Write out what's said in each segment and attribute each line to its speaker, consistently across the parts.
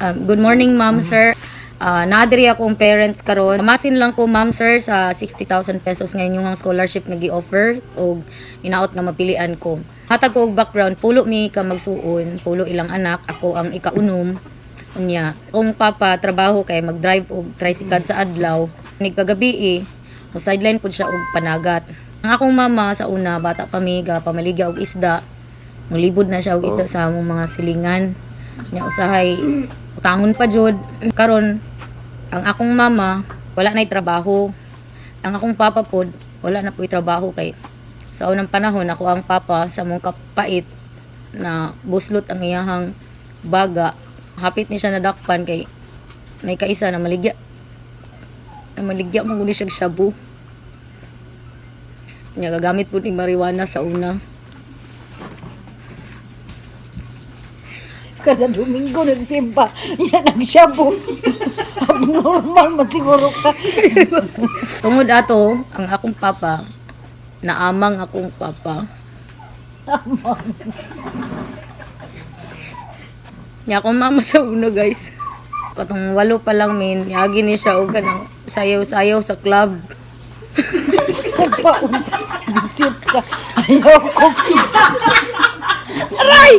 Speaker 1: Good morning, ma'am, sir. Naadiri akong parents karon. Masin lang ko, ma'am, sir, sa 60,000 pesos ngayon yung scholarship nga gi-offer o inaot nga mapilian ko. Hatag ko og background, pulo mi ka magsuon, pulo ilang anak, ako ang ikaunom. Unya, kung papa trabaho kay mag-drive og tricycle sa adlaw, nig kagabi mo sideline pud siya og panagat. Ang akong mama sa una bata pa mi pamaligya og isda. Mulibod na siya og isda sa among mga silingan. Nya usahay utangon pa jud karon ang akong mama wala nay trabaho. Ang akong papa pod wala na puy trabaho kay sa unang panahon ako ang papa sa mong kapait na buslot ang iyahang baga. Hapit ni siya nadakpan kay may kaisa na maligya mo guni siya shabu. Nya gagamit po ni marijuana sa una.
Speaker 2: Kada Domingo nagsimba, yan nagshabu. Abnormal man siguro ka.
Speaker 1: Tungod ato, ang akong papa, naamang akong papa. Nya akong mama sa una, guys. Katong 8 pa lang min, yagi ni siya og kanang sayaw-sayaw sa club.
Speaker 2: Sagpaon, bisit ka. Ayaw ko.
Speaker 1: Aray!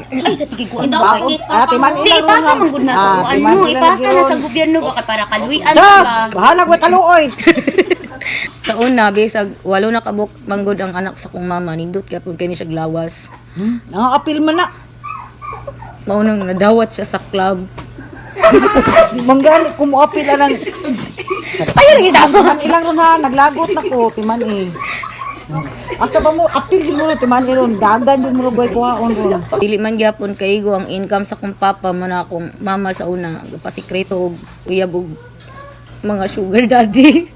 Speaker 3: Ay, sa sige ko. Daw ko
Speaker 2: Ate man
Speaker 3: Di ipasa man gud na sa kuan mo. Ipasa na sa gobyerno baka para kaluyan
Speaker 2: Diyos!
Speaker 3: ka.
Speaker 2: Bahala ko taluoy.
Speaker 1: Sa una, bisag 8 na kabuk manggod ang anak sa kong mama, nindot ka po kini siya glawas.
Speaker 2: Nakakapil man na.
Speaker 1: Maunang nadawat siya sa club.
Speaker 2: Manggali ko mo apil lang.
Speaker 1: Ayaw lagi sa ako!
Speaker 2: Timan ilang ron ha, naglagot na ko, timan Asa ba mo, apil mo na timan ron, dagan yung mga boy kuhaon ron.
Speaker 1: Dili man gyapon kaigo ang income sa kong papa man akong mama sa una, pasikreto og uyab og mga sugar daddy.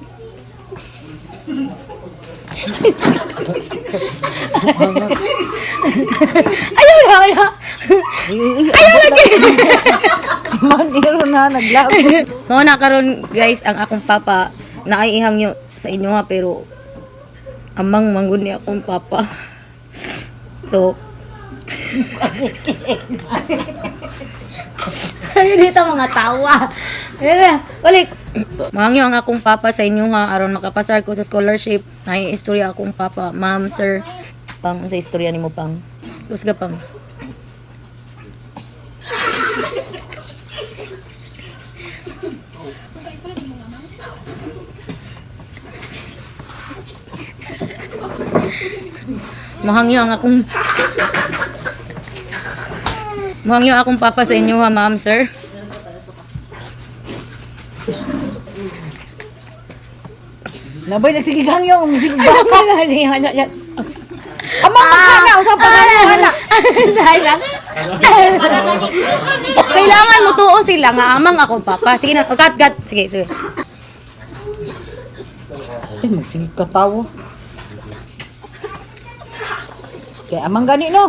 Speaker 1: Ayaw na! Ayaw lagi!
Speaker 2: Timan ron ha, naglagot.
Speaker 1: Mao na karon guys ang akong papa naaiihang nyo sa inyo ha pero amang manggod ni akong papa. So ayun dito mga tawa. Ayun na, balik. Mangyo ang akong papa sa inyo ha aron makapasar ko sa scholarship. Istorya akong papa, ma'am, sir. Pang sa istorya nimo pang. Kusga pang. Mahangyo akong papa sa inyo ha, ma'am, sir.
Speaker 2: Nabay nagsigigang yung, nagsigigang ka. Amang
Speaker 1: Ah!
Speaker 2: pagkana, usap pagkana.
Speaker 1: Kailangan mo tuo sila nga amang akong papa. Sige na, gat. Sige.
Speaker 2: Ay, magsigig ka tawo. Kaya amang gani no.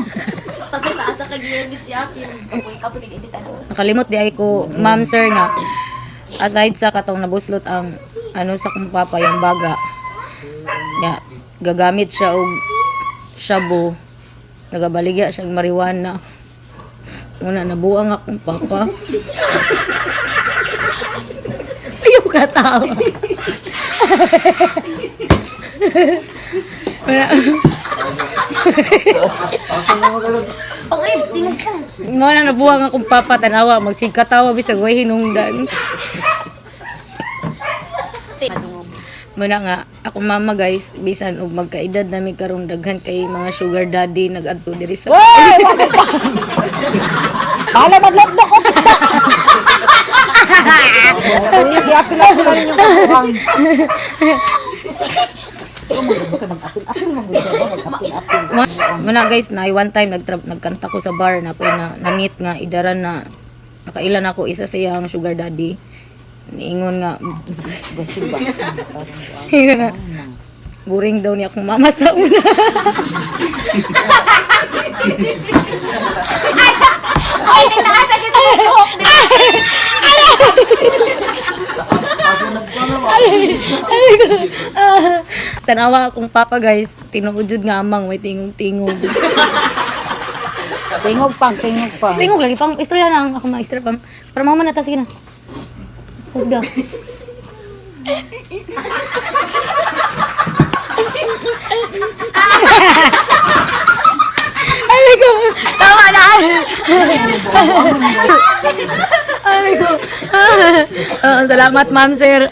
Speaker 3: Pagkataas sa kagiragit siya, yung ka po nag-editan.
Speaker 1: Nakalimot di ay ko, ma'am, sir nga. Aside sa katong nabuslot ang sa kong papa yung baga. Ya, gagamit siya og shabu. Nagabaligya siya og marijuana. Una nabuang akong papa. Ayaw ka tawa.
Speaker 3: Okay, sino ka?
Speaker 1: Mo na nabuang akong papa tanawa magsigkatawa bisag way hinungdan. Muna nga ako mama guys bisan og magkaedad na mi karon daghan kay mga sugar daddy nag-adto diri sa
Speaker 2: Hey! Hala maglokdok ko pista. Ay, apil lang yung kasuang.
Speaker 1: Muna guys na one time nagkanta ko sa bar na po na meet nga idaran na nakailan ako isa sa iyang sugar daddy. Niingon nga ingon nga, boring daw niya akong mama sa una.
Speaker 3: Ay, nasa kita ng buhok.
Speaker 1: Tanawa akong papa guys, tinuod jud nga amang may tingog-tingog.
Speaker 2: Tingog pang, tingog pang.
Speaker 1: Tingog lagi pang istorya na ako maistorya pang. Para mama na ta sige na. Husga. Ay ko. Tama na. Ay ko. Salamat ma'am sir.